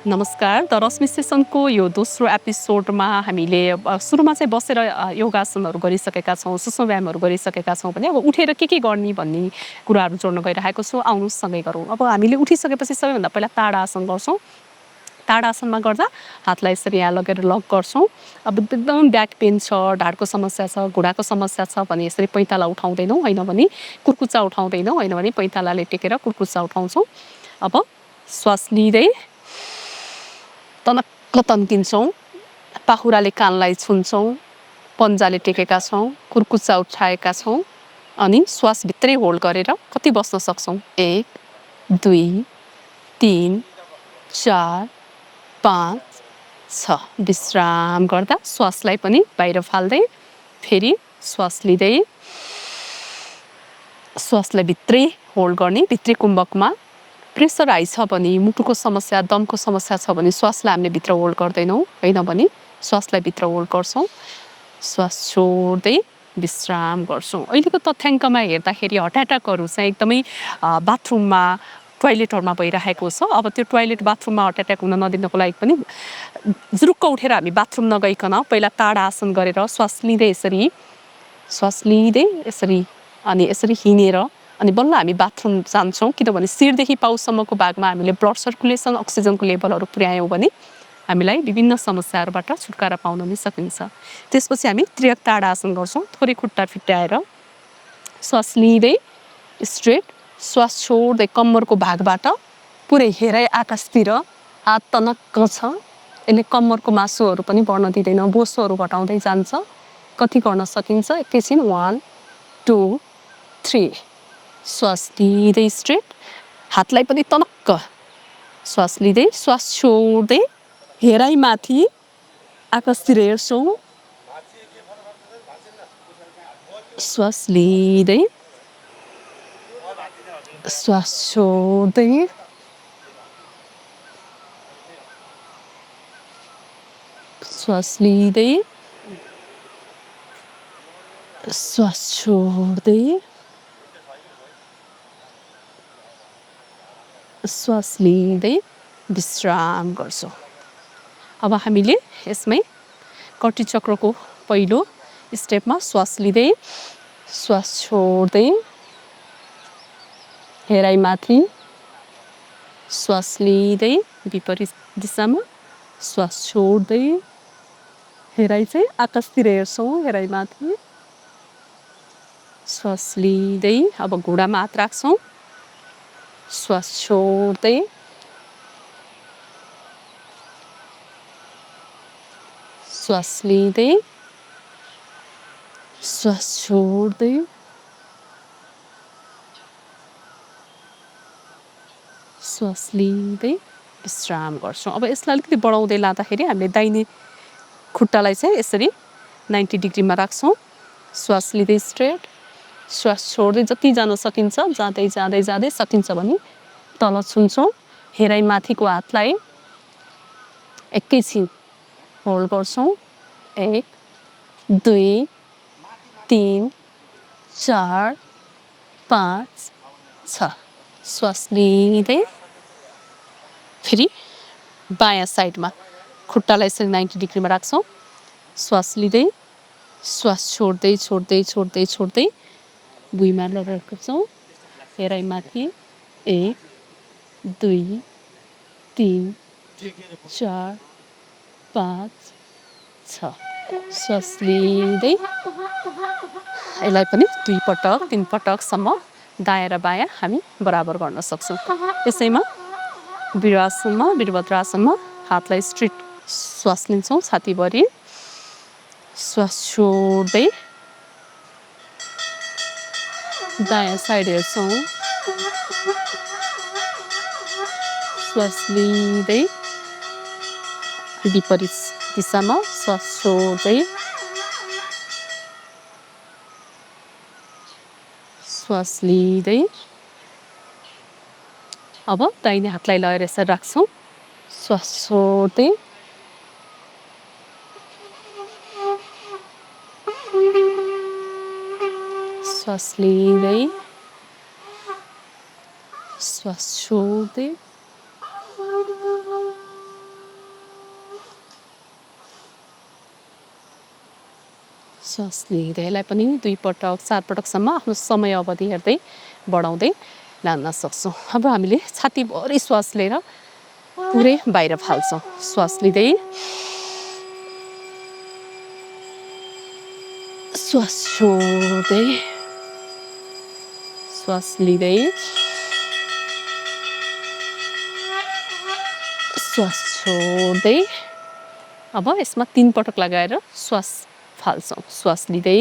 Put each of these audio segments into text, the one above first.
नमस्कार। द रश्मि सेसनको यो दोस्रो एपिसोडमा हामीले सुरुमा चाहिँ बसेर योगासनहरू गरिसकेका छौँ, सूक्ष्म व्यायामहरू गरिसकेका छौँ भने अब उठेर के गर्ने भन्ने कुराहरू जोड्न गइरहेको छु। आउनुहोस् सँगै गरौँ। अब हामीले उठिसकेपछि सबैभन्दा पहिला ताडासन गर्छौँ। ताडासनमा गर्दा हातलाई यसरी यहाँ लगेर लक गर्छौँ। अब एकदम ब्याक पेन छ, ढाडको समस्या छ, घुँडाको समस्या छ भने यसरी पैताला उठाउँदैनौँ, होइन भने कुर्कुच्चा उठाउँदैनौँ, होइन भने पैतालाले टेकेर कुर्कुच्चा उठाउँछौँ। अब श्वास लिँदै तनक्क तन्किन्छौँ, पाखुराले कानलाई छुन्छौँ, पन्जाले टेकेका छौँ, कुर्कुच्चा उठाएका छौँ अनि श्वास भित्रै होल्ड गरेर कति बस्न सक्छौँ? 1 2 3 4 5 6 विश्राम गर्दा श्वासलाई पनि बाहिर फाल्दै फेरि श्वास लिँदै श्वासलाई भित्रै होल्ड गर्ने। भित्री कुम्भकमा प्रेसर हाई छ भने, मुटुको समस्या, दमको समस्या छ भने श्वासलाई हामीले भित्र होल्ड गर्दैनौँ, होइन भने श्वासलाई भित्र होल्ड गर्छौँ। श्वास छोड्दै विश्राम गर्छौँ। अहिलेको तथ्याङ्कमा हेर्दाखेरि हार्ट एट्याकहरू चाहिँ एकदमै बाथरुममा, टोयलेटहरूमा भइरहेको छ। अब त्यो टोयलेट बाथरुममा हार्ट एट्याक हुन नदिनको लागि पनि जुरुक्क उठेर हामी बाथरुम नगइकन पहिला ताडासन गरेर श्वास लिँदै यसरी अनि यसरी हिँडेर अनि बल्ल हामी बाथरुम जान्छौँ। किनभने शिरदेखि पाउसम्मको भागमा हामीले ब्लड सर्कुलेसन, अक्सिजनको लेभलहरू पुर्यायौँ भने हामीलाई विभिन्न समस्याहरूबाट छुटकारा पाउन पनि सकिन्छ। त्यसपछि हामी त्रियक ताडासन गर्छौँ। थोरै खुट्टा फिट्याएर श्वास लिँदै स्ट्रेट, श्वास छोड्दै कम्मरको भागबाट पुरै हेराइ आकाशतिर, हात तनक्क छ। यसले कम्मरको मासुहरू पनि बढ्न दिँदैन, बोसोहरू घटाउँदै जान्छ। कति गर्न सकिन्छ? एकैछिन 1 2 3 श्वास लिँदै स्ट्रेट, हातलाई पनि तनक्क श्वास लिँदै श्वास छोड्दै हेराइ माथि आकाशतिर हेर्छौँ। श्वास लिँदै श्वास छोड्दै श्वास लिँदै श्वास छोड्दै श्वास लिँदै विश्राम गर्छौँ। अब हामीले यसमै कटी चक्रको पहिलो स्टेपमा श्वास लिँदै श्वास छोड्दै हेराइ माथि, श्वास लिँदै विपरीत दिशामा, श्वास छोड्दै हेराइ चाहिँ आकाशतिर हेर्छौँ, हेराइ माथि, श्वास लिँदै अब घुँडामा हात राख्छौँ, श्वास छोड्दै श्वास लिँदै श्वास छोड्दै श्वास लिँदै विश्राम गर्छौँ। अब यसलाई अलिकति बढाउँदै लाँदाखेरि हामीले दाहिने खुट्टालाई चाहिँ यसरी 90 डिग्रीमा राख्छौँ। श्वास लिँदै स्ट्रेट, श्वास छोड्दै जति जान सकिन्छ, जाँदै जाँदै जाँदै सकिन्छ भने तल छुन्छौँ। हेराइ माथिको हातलाई एकैछिन होल्ड गर्छौँ। 1 2 3 4 5 6 श्वास लिँदै फेरि बायाँ साइडमा खुट्टालाई यसरी 90 डिग्रीमा राख्छौँ। श्वास लिँदै श्वास छोड्दै छोड्दै छोड्दै छोड्दै भुइँमा राख्छौँ। हेराइ माथि 1 2 3 4 5 6 श्वास लिँदै यसलाई पनि 2 पटक 3 पटकसम्म दायाँ र बायाँ हामी बराबर गर्न सक्छौँ। यसैमा वीरभद्रासनमा हातलाई स्ट्रेट श्वास लिन्छौँ छातीभरि, श्वास छोड्दै दायाँ साइड हेर्छौँ, श्वास लिँदै विपरीत दिशामा श्वास छोड्दै श्वास लिँदै अब दाहिने हातलाई लगेर यसरी राख्छौँ। श्वास छोड्दै श्वास लिँदै श्वास छोड्दै श्वास लिँदै यसलाई पनि 2 पटक 4 पटकसम्म आफ्नो समय अवधि हेर्दै बढाउँदै लान्न सक्छौँ। अब हामीले छातीभरि श्वास लिएर पुरै बाहिर फाल्छौँ। श्वास लिँदै श्वास छोड्दै श्वास लिँदै श्वास छोड्दै अब यसमा 3 पटक लगाएर श्वास फाल्छौँ। श्वास लिँदै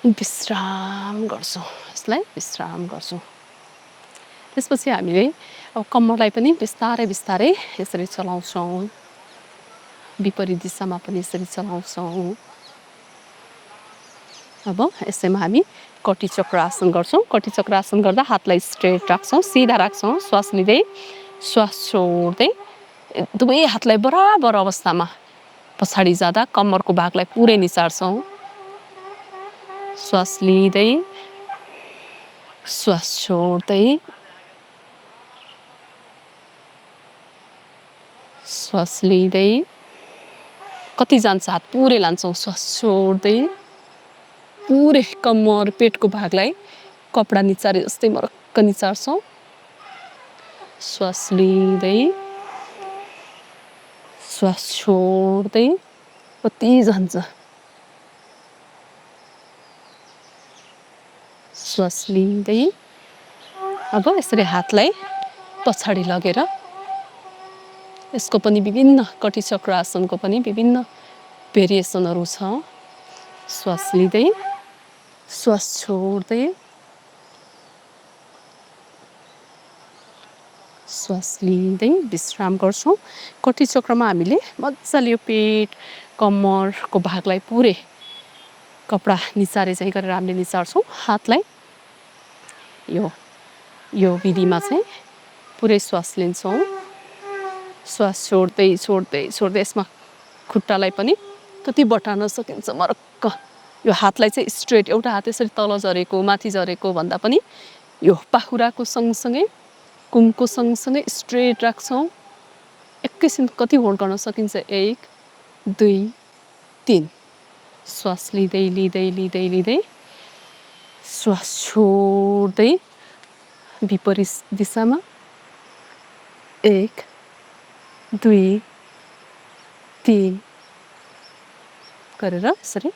विश्राम गर्छौँ। यसलाई विश्राम गर्छौँ। त्यसपछि हामीले अब कम्मरलाई पनि बिस्तारै बिस्तारै यसरी चलाउँछौँ। विपरीत दिशामा पनि यसरी चलाउँछौँ। अब यसैमा हामी कटी चक्र आसन गर्छौँ। कटी चक्र आसन गर्दा हातलाई स्ट्रेट राख्छौँ, सिधा राख्छौँ। श्वास लिँदै श्वास छोड्दै दुवै हातलाई बराबर अवस्थामा पछाडि जाँदा कम्मरको भागलाई पुरै निचार्छौँ। श्वास लिँदै श्वास छोड्दै श्वास लिँदै कति जान्छ हात पुरै लान्छौँ। श्वास छोड्दै पुरै कम्मर पेटको भागलाई कपडा निचारे जस्तै मरक्क निचार्छौँ। श्वास लिँदै श्वास छोड्दै कति जान्छ। श्वास लिँदै अब यसरी हातलाई पछाडि लगेर यसको पनि विभिन्न कटी चक्र आसनको पनि विभिन्न भेरिएसनहरू छ। श्वास लिँदै श्वास छोड्दै श्वास लिँदै विश्राम गर्छौँ। कटी चक्रमा हामीले मजाले यो पेट कम्मरको भागलाई पुरै कपडा निचारे चाहिँ गरेर हामीले निचार्छौँ। हातलाई यो विधिमा चाहिँ पुरै श्वास लिन्छौँ। श्वास छोड्दै छोड्दै छोड्दै यसमा खुट्टालाई पनि कति बटार्न सकिन्छ मरक्क। यो हातलाई चाहिँ स्ट्रेट, एउटा हात यसरी तल झरेको माथि झरेको भन्दा पनि यो पाखुराको सँगसँगै कुमको सँगसँगै स्ट्रेट राख्छौँ। एकैछिन कति होल्ड गर्न सकिन्छ, 1 2 3। श्वास लिँदै लिँदै लिँदै लिँदै श्वास छोड्दै विपरीत दिशामा 1 2 3 गरेर यसरी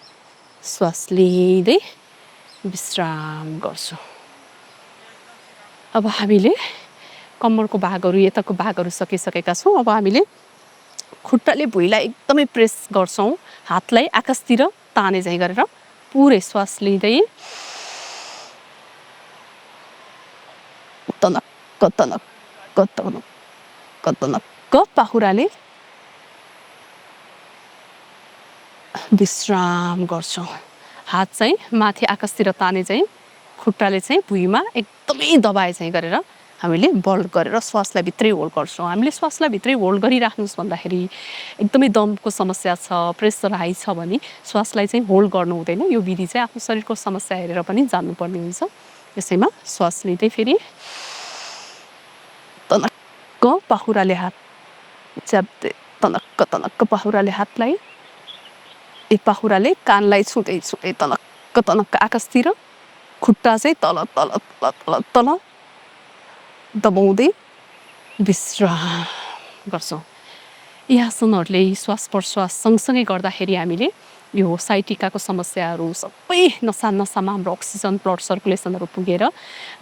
श्वास लिँदै विश्राम गर्छौँ। अब हामीले कम्मरको भागहरू यताको भागहरू सकिसकेका छौँ। अब हामीले खुट्टाले भुइँलाई एकदमै प्रेस गर्छौँ। हातलाई आकाशतिर ताने झैँ गरेर पुरै श्वास लिँदै तनक्क तनक्क तनक्क तनक्क पाखुराले विश्राम गर्छौँ। हात चाहिँ माथि आकाशतिर ताने चाहिँ खुट्टाले चाहिँ भुइँमा एकदमै दबाए चाहिँ गरेर हामीले बल गरेर श्वासलाई भित्रै होल्ड गर्छौँ। हामीले श्वासलाई भित्रै होल्ड गरिराख्नुहोस् भन्दाखेरि एकदमै दमको समस्या छ, प्रेसर हाई छ भने श्वासलाई चाहिँ होल्ड गर्नु हुँदैन। यो विधि चाहिँ आफ्नो शरीरको समस्या हेरेर पनि जान्नुपर्ने हुन्छ। यसैमा श्वास लिँदै फेरि तनक्क पाखुराले हात च्याप्दै तनक्क तनक्क पाखुराले हातलाई पाखुराले कानलाई छुँदै छुँदै तनक्क तनक्क आकाशतिर, खुट्टा चाहिँ तल तल तल तल तल दबाउँदै विश्राम गर्छौँ। यी आसनहरूले श्वास प्रश्वास सँगसँगै गर्दाखेरि हामीले यो साइटिकाको समस्याहरू सबै नसामा हाम्रो अक्सिजन ब्लड सर्कुलेसनहरू पुगेर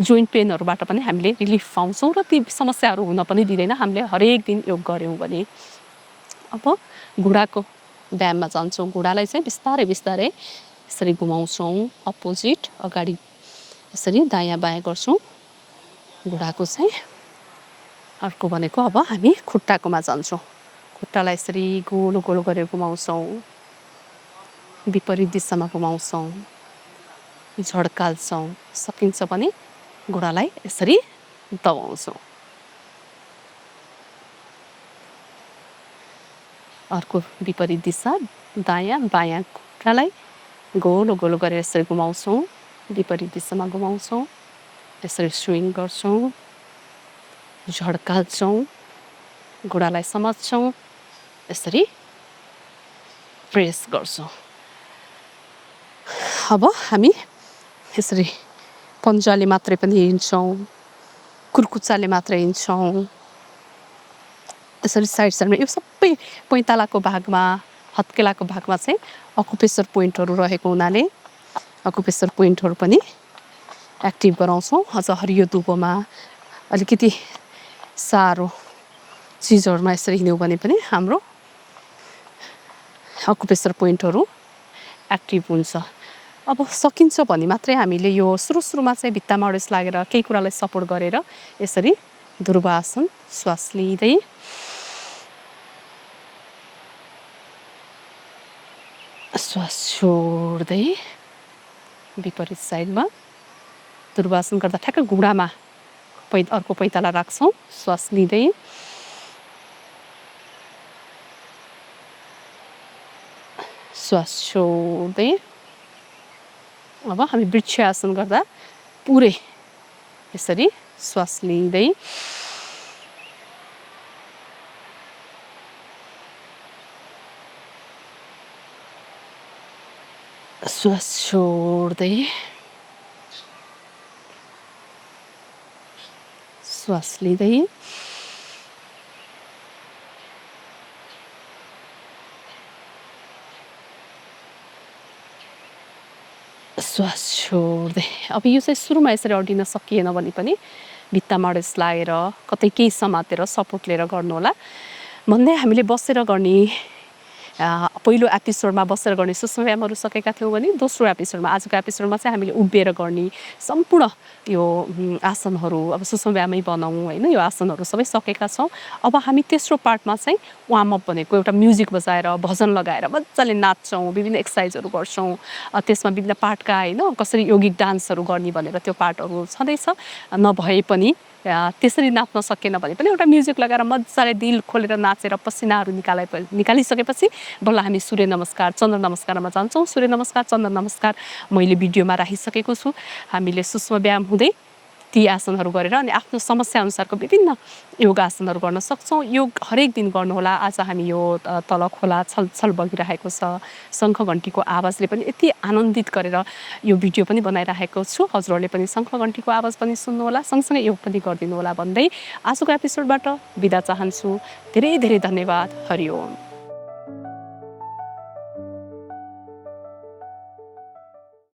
जोइन्ट पेनहरूबाट पनि हामीले रिलिफ पाउँछौँ र ती समस्याहरू हुन पनि दिँदैन हामीले हरेक दिन योग गऱ्यौँ भने। अब घुँडाको व्यायाममा जान्छौँ। घुँडालाई चाहिँ बिस्तारै बिस्तारै यसरी घुमाउँछौँ, अपोजिट अगाडि यसरी दायाँ बायाँ गर्छौँ। घुँडाको चाहिँ अर्को भनेको अब हामी खुट्टाकोमा जान्छौँ। खुट्टालाई यसरी गोलो गोलो गरेर घुमाउँछौँ, विपरीत दिशामा घुमाउँछौँ, झड्काल्छौँ। सकिन्छ भने घुँडालाई यसरी दबाउँछौँ। अर्को विपरीत दिशा दायाँ बायाँ खुट्टालाई गोलो गोलो गरेर यसरी घुमाउँछौँ, विपरीत दिशामा घुमाउँछौँ, यसरी स्विङ गर्छौँ, झड्काल्छौँ, घुँडालाई समात्छौँ, यसरी प्रेस गर्छौँ। अब हामी यसरी पन्जाले मात्रै पनि हिँड्छौँ, कुर्कुच्चाले मात्रै हिँड्छौँ, यसरी साइड साइडमा यो सबै पैतालाको भागमा हत्केलाको भागमा चाहिँ अकुपेसर पोइन्टहरू रहेको हुनाले अकुपेसर पोइन्टहरू पनि एक्टिभ गराउँछौँ। अझ हरियो दुबोमा अलिकति साह्रो चिजहरूमा यसरी हिँड्यौँ भने पनि हाम्रो अकुपेसर पोइन्टहरू एक्टिभ हुन्छ। अब सकिन्छ भने मात्रै हामीले यो सुरुमा चाहिँ भित्तामा अडेस लागेर केही कुरालाई सपोर्ट गरेर यसरी ध्रुवासन श्वास लिँदै श्वास छोड्दै विपरीत साइडमा ध्रुवासन गर्दा ठ्याक्क घुँडामा अर्को पैताला राख्छौँ, श्वास लिँदै श्वास छोड्दै। अब हामी वृक्षासन गर्दा पुरै यसरी श्वास लिँदै श्वास छोड्दै श्वास लिँदै श्वास छोड्दै। अब यो चाहिँ सुरुमा यसरी अडिन सकिएन भने पनि भित्तामा अडेस लागेर कतै केही समातेर सपोर्ट लिएर गर्नुहोला भन्दै हामीले बसेर गर्ने पहिलो एपिसोडमा बसेर गर्ने सूक्ष्म व्यायामहरू सकेका थियौँ भने दोस्रो एपिसोडमा आजको एपिसोडमा चाहिँ हामीले उभिएर गर्ने सम्पूर्ण यो आसनहरू अब सूक्ष्म व्यायामै बनाऊँ होइन, यो आसनहरू सबै सकेका छौँ। अब हामी तेस्रो पार्टमा चाहिँ वार्मअप भनेको एउटा म्युजिक बजाएर भजन लगाएर मजाले नाच्छौँ, विभिन्न एक्सर्साइजहरू गर्छौँ, त्यसमा विभिन्न पार्टका होइन कसरी यौगिक डान्सहरू गर्ने भनेर त्यो पार्टहरू छँदैछ। नभए पनि त्यसरी नाच्न सकेन भने पनि एउटा म्युजिक लगाएर मजाले दिल खोलेर नाचेर पसिनाहरू निकालिसकेपछि बल्ल हामी सूर्य नमस्कार चन्द्र नमस्कारमा जान्छौँ। सूर्य नमस्कार चन्द्र नमस्कार मैले भिडियोमा राखिसकेको छु। हामीले सूक्ष्म व्यायाम हुँदै ती आसनहरू गरेर अनि आफ्नो समस्या अनुसारको विभिन्न योग आसनहरू गर्न सक्छौँ। योग हरेक दिन गर्नुहोला। आज हामी यो तल खोला छलछल बगिरहेको छ, शङ्ख घन्टीको आवाजले पनि यति आनन्दित गरेर यो भिडियो पनि बनाइरहेको छु। हजुरहरूले पनि शङ्ख घन्टीको आवाज पनि सुन्नुहोला, सँगसँगै योग पनि गरिदिनु होला भन्दै आजको एपिसोडबाट बिदा चाहन्छु। धेरै धेरै धन्यवाद। हरि ओम।